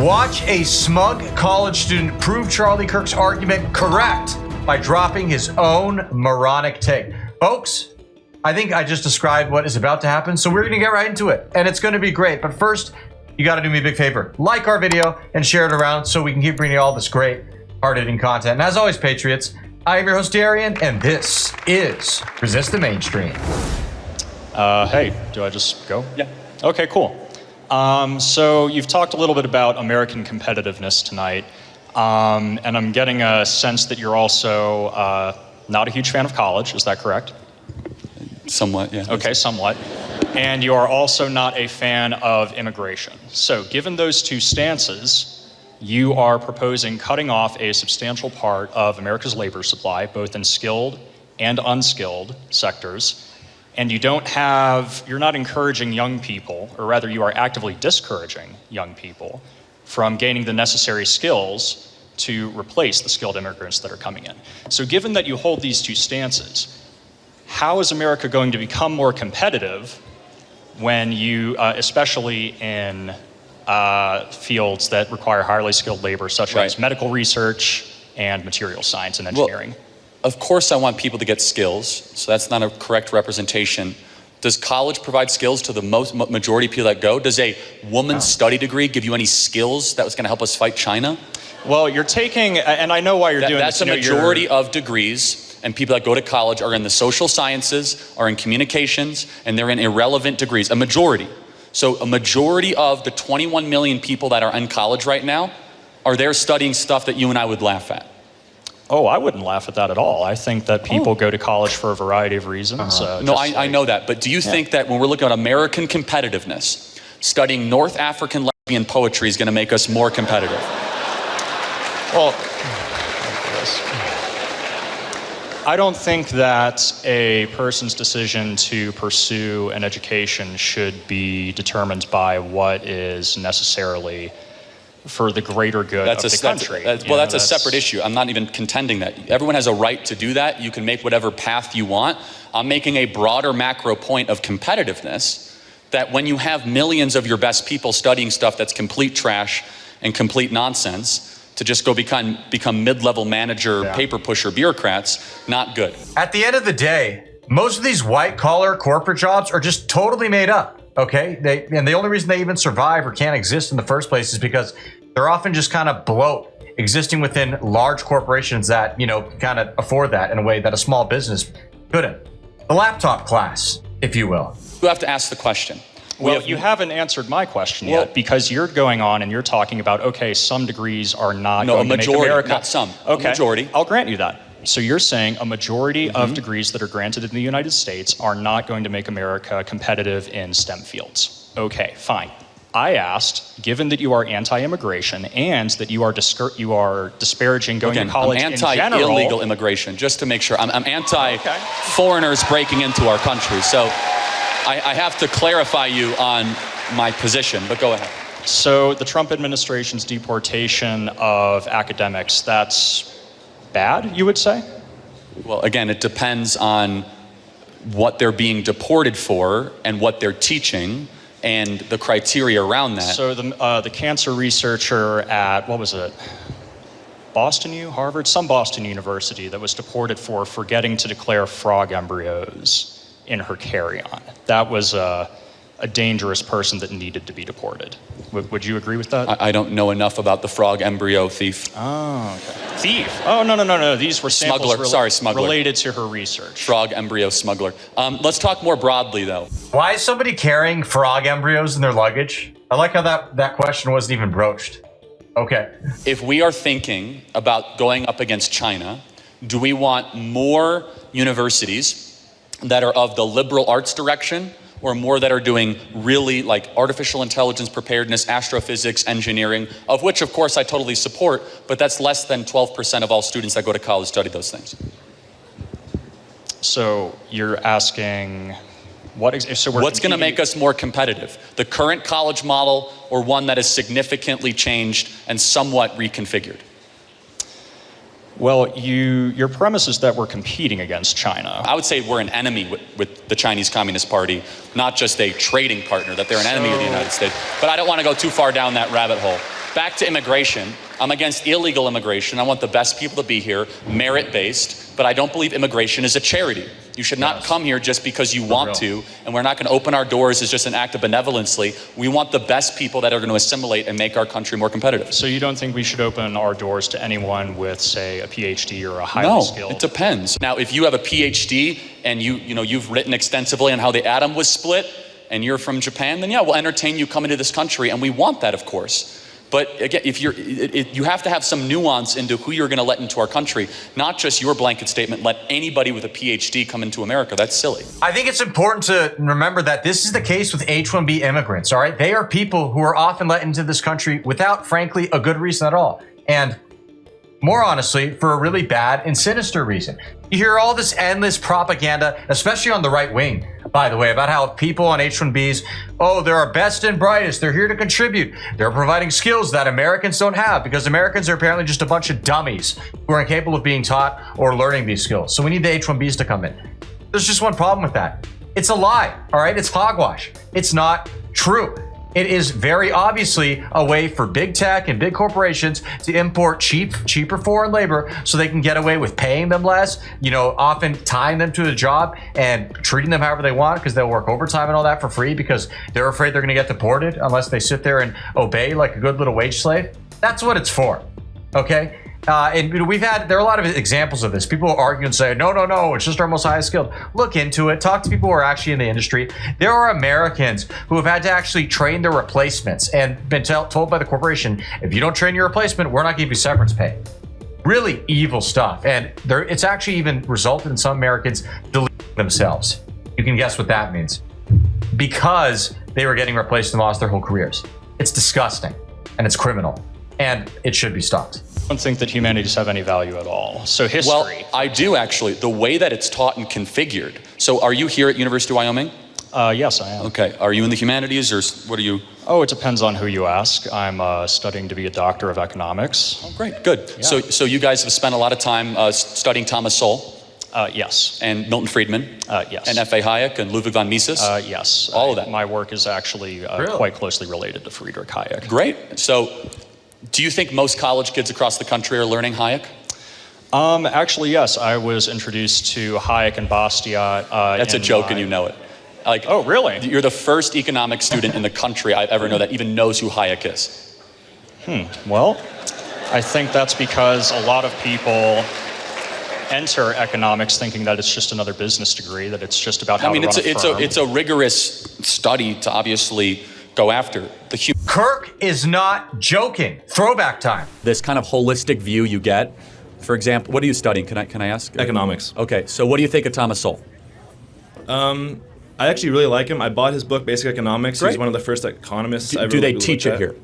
Watch a smug college student prove Charlie Kirk's argument correct by dropping his own moronic take. Folks, I think I just described what is about to happen, so we're going to get right into it, and it's going to be great. But first, you got to do me a big favor. Like our video and share it around so we can keep bringing you all this great, hard-hitting content. And as always, Patriots, I am your host, Darian, and this is Resist the Mainstream. Hey, do I just go? Yeah. Okay, cool. So you've talked a little bit about American competitiveness tonight, and I'm getting a sense that you're also not a huge fan of college. Is that correct? Somewhat, yeah. Okay, somewhat. And you are also not a fan of immigration. So given those two stances, you are proposing cutting off a substantial part of America's labor supply, both in skilled and unskilled sectors. And you're not encouraging young people, or rather you are actively discouraging young people from gaining the necessary skills to replace the skilled immigrants that are coming in. So given that you hold these two stances, how is America going to become more competitive when you, especially in fields that require highly skilled labor, such as medical research and material science and engineering? Well, of course I want people to get skills, so that's not a correct representation. Does college provide skills to the majority of people that go? Does a woman's study degree give you any skills that was going to help us fight China? Well, you're taking, and I know why you're doing this. That's a majority of degrees, and people that go to college are in the social sciences, are in communications, and they're in irrelevant degrees, a majority. So a majority of the 21 million people that are in college right now are there studying stuff that you and I would laugh at. Oh, I wouldn't laugh at that at all. I think that people go to college for a variety of reasons. No, I know that. But do you think that when we're looking at American competitiveness, studying North African lesbian poetry is going to make us more competitive? Well, I don't think that a person's decision to pursue an education should be determined by what is necessarily for the greater good of the country. That's a separate issue. I'm not even contending that. Everyone has a right to do that. You can make whatever path you want. I'm making a broader macro point of competitiveness, that when you have millions of your best people studying stuff that's complete trash and complete nonsense, to just go become mid-level manager, paper pusher bureaucrats, not good. At the end of the day, most of these white-collar corporate jobs are just totally made up, okay? And the only reason they even survive or can't exist in the first place is because they're often just kind of bloat, existing within large corporations that, kind of afford that in a way that a small business couldn't. The laptop class, if you will. You have to ask the question. Well, you haven't answered my question yet, because you're going on and you're talking about, okay, some degrees are not going to make America. Not some. Okay, a majority. I'll grant you that. So you're saying a majority of degrees that are granted in the United States are not going to make America competitive in STEM fields. Okay, fine. I asked, given that you are anti-immigration and that you are disparaging going to college in general. I'm anti-illegal immigration, just to make sure. I'm anti-foreigners breaking into our country. So I have to clarify you on my position, but go ahead. So the Trump administration's deportation of academics, that's bad, you would say? Well, again, it depends on what they're being deported for and what they're teaching and the criteria around that. So the cancer researcher at, what was it? Harvard? Some Boston university that was deported for forgetting to declare frog embryos in her carry-on. That was a dangerous person that needed to be deported. Would you agree with that? I don't know enough about the frog embryo thief. Oh, okay. Thief? Oh, no. These were samples smuggler. Related to her research. Frog embryo smuggler. Let's talk more broadly, though. Why is somebody carrying frog embryos in their luggage? I like how that question wasn't even broached. Okay. If we are thinking about going up against China, do we want more universities that are of the liberal arts direction, or more that are doing really like artificial intelligence preparedness, astrophysics, engineering, of which of course I totally support, but that's less than 12% of all students that go to college study those things. So you're asking, what's going to make us more competitive? The current college model, or one that is significantly changed and somewhat reconfigured? Well, your premise is that we're competing against China. I would say we're an enemy with the Chinese Communist Party, not just a trading partner, that they're an enemy of the United States. But I don't want to go too far down that rabbit hole. back to immigration. I'm against illegal immigration. I want the best people to be here, merit-based, but I don't believe immigration is a charity. You should not come here just because you want to, and we're not going to open our doors as just an act of benevolency. We want the best people that are going to assimilate and make our country more competitive. So you don't think we should open our doors to anyone with, say, a PhD or a highly skilled? No, it depends. Now, if you have a PhD and you've written extensively on how the atom was split, and you're from Japan, then yeah, we'll entertain you coming to this country, and we want that, of course. But again, you have to have some nuance into who you're going to let into our country, not just your blanket statement, let anybody with a PhD come into America. That's silly. I think it's important to remember that this is the case with H-1B immigrants, all right? They are people who are often let into this country without, frankly, a good reason at all. And more honestly, for a really bad and sinister reason. You hear all this endless propaganda, especially on the right wing, by the way, about how people on H-1Bs, oh, they're our best and brightest. They're here to contribute. They're providing skills that Americans don't have because Americans are apparently just a bunch of dummies who are incapable of being taught or learning these skills. So we need the H-1Bs to come in. There's just one problem with that. It's a lie, all right? It's hogwash. It's not true. It is very obviously a way for big tech and big corporations to import cheaper foreign labor so they can get away with paying them less, often tying them to a job and treating them however they want because they'll work overtime and all that for free because they're afraid they're going to get deported unless they sit there and obey like a good little wage slave. That's what it's for, okay? And there are a lot of examples of this. People argue and say, no, it's just our most highest skilled. Look into it. Talk to people who are actually in the industry. There are Americans who have had to actually train their replacements and been told by the corporation, if you don't train your replacement, we're not giving you severance pay. Really evil stuff. And it's actually even resulted in some Americans deleting themselves. You can guess what that means. Because they were getting replaced and lost their whole careers. It's disgusting and it's criminal and it should be stopped. I don't think that humanities have any value at all. So history. Well, I do actually. The way that it's taught and configured. So are you here at University of Wyoming? Yes, I am. Okay. Are you in the humanities or what are you? Oh, it depends on who you ask. I'm studying to be a doctor of economics. Oh, great. Good. Yeah. So you guys have spent a lot of time studying Thomas Sowell? Yes. And Milton Friedman? Yes. And F.A. Hayek and Ludwig von Mises? Yes. All of that? My work is actually quite closely related to Friedrich Hayek. Great. So do you think most college kids across the country are learning Hayek? Actually, yes. I was introduced to Hayek and Bastiat. That's a joke and you know it. Oh, really? You're the first economics student in the country I ever know that even knows who Hayek is. Well, I think that's because a lot of people enter economics thinking that it's just another business degree, that it's just about how to run a firm. It's a rigorous study to obviously go after. Kirk is not joking. Throwback time. This kind of holistic view you get. For example, what are you studying? Can I ask? Economics. Okay, so what do you think of Thomas Sowell? I actually really like him. I bought his book, Basic Economics. Great. He's one of the first economists I Do really they teach it here?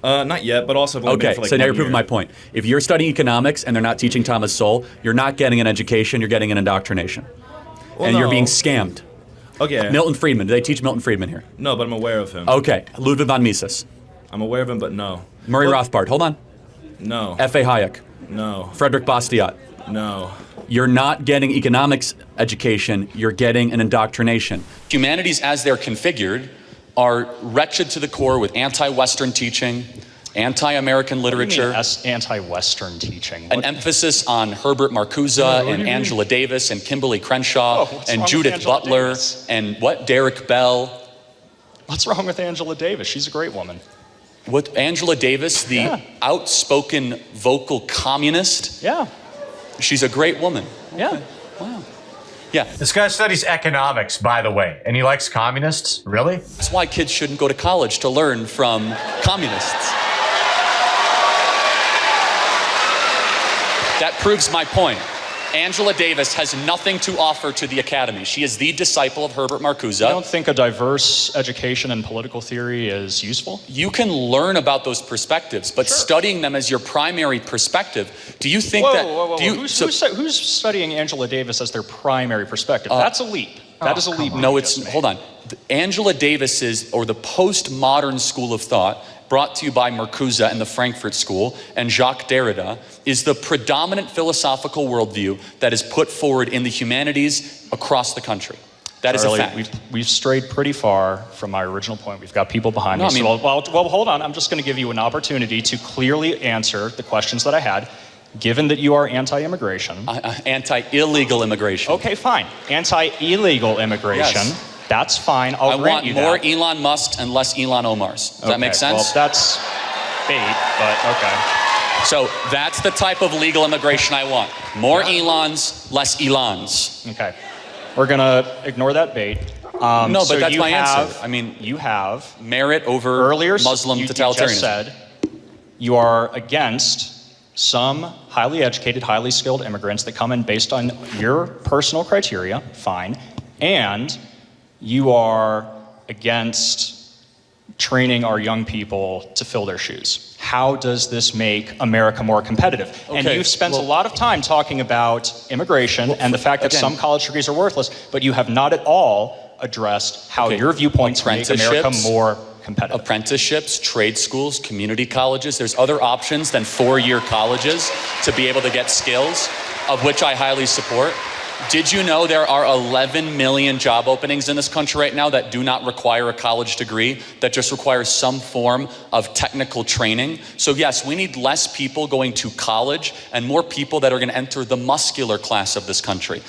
Not yet, but also I've only been for like so now 1 you're proving year. my point. If you're studying economics and they're not teaching Thomas Sowell, you're not getting an education, you're getting an indoctrination. Well, and you're no. being scammed. Okay. Milton Friedman, do they teach Milton Friedman here? No, but I'm aware of him. Okay, Ludwig von Mises. I'm aware of him, but no. Murray Rothbard, hold on. No. F.A. Hayek. No. Friedrich Bastiat. No. You're not getting economics education, you're getting an indoctrination. Humanities as they're configured are wretched to the core with anti-Western teaching, anti-American literature. Anti-Western teaching? An emphasis on Herbert Marcuse and Angela Davis and Kimberly Crenshaw and Judith Butler and Derek Bell. What's wrong with Angela Davis? She's a great woman. What, Angela Davis, the outspoken vocal communist? Yeah. She's a great woman. Yeah. Wow. Yeah. This guy studies economics, by the way, and he likes communists? Really? That's why kids shouldn't go to college to learn from communists. That proves my point. Angela Davis has nothing to offer to the academy. She is the disciple of Herbert Marcuse. You don't think a diverse education in political theory is useful? You can learn about those perspectives, but studying them as your primary perspective, do you think Who's studying Angela Davis as their primary perspective? That's a leap. That is a leap. No, hold on. Angela Davis is, or the postmodern school of thought, brought to you by Marcuse and the Frankfurt School and Jacques Derrida, is the predominant philosophical worldview that is put forward in the humanities across the country. That is Charlie, a fact. We've strayed pretty far from my original point. We've got people behind No, me. I mean- Well, hold on. I'm just going to give you an opportunity to clearly answer the questions that I had, given that you are anti-immigration. Anti-illegal immigration. Okay, fine. Anti-illegal immigration. Yes. That's fine. I'll grant you that. I want more Elon Musks and less Elon Omars. Does that make sense? Well, that's bait, but okay. So that's the type of legal immigration I want. More Elons, less Elons. Okay. We're going to ignore that bait. No, but so that's you my have, answer. I mean, you have merit over earlier Muslim you totalitarianism. just said you are against some highly educated, highly skilled immigrants that come in based on your personal criteria, fine, and you are against training our young people to fill their shoes. How does this make America more competitive? And Okay, you've spent a well- lot of time talking about immigration and the fact that again- some college degrees are worthless, but you have not at all addressed how your viewpoints make America Apprenticeships, more competitive. Apprenticeships, trade schools, community colleges. There's other options than four-year colleges to be able to get skills, of which I highly support. Did you know there are 11 million job openings in this country right now that do not require a college degree, that just require some form of technical training? So yes, we need less people going to college and more people that are going to enter the muscular class of this country.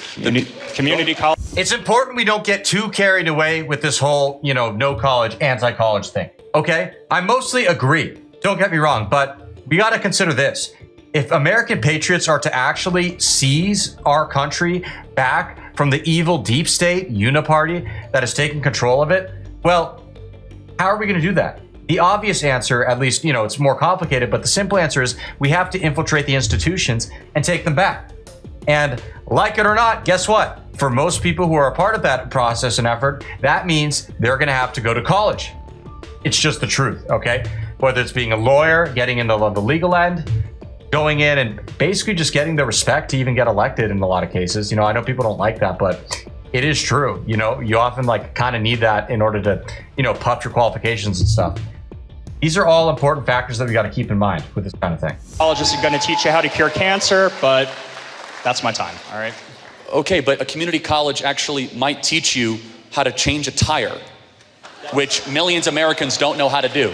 Community college. It's important we don't get too carried away with this whole, no college, anti-college thing. Okay? I mostly agree. Don't get me wrong, but we got to consider this. If American patriots are to actually seize our country back from the evil deep state uniparty that has taken control of it, well, how are we going to do that? The obvious answer, at least, it's more complicated, but the simple answer is we have to infiltrate the institutions and take them back. And like it or not, guess what? For most people who are a part of that process and effort, that means they're going to have to go to college. It's just the truth, okay? Whether it's being a lawyer, getting into the legal end, going in and basically just getting the respect to even get elected in a lot of cases. I know people don't like that, but it is true. You often kind of need that in order to, puff your qualifications and stuff. These are all important factors that we got to keep in mind with this kind of thing. College is going to teach you how to cure cancer, but that's my time, all right? Okay, but a community college actually might teach you how to change a tire, which millions of Americans don't know how to do.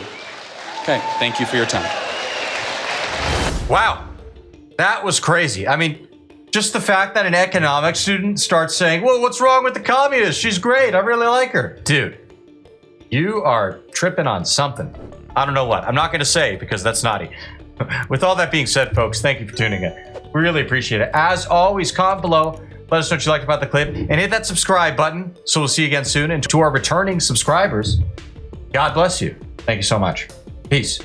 Okay, thank you for your time. Wow, that was crazy. I mean, just the fact that an economics student starts saying, well, what's wrong with the communist? She's great. I really like her. Dude, you are tripping on something. I don't know what. I'm not going to say because that's naughty. With all that being said, folks, thank you for tuning in. We really appreciate it. As always, comment below. Let us know what you liked about the clip and hit that subscribe button. So we'll see you again soon. And to our returning subscribers, God bless you. Thank you so much. Peace.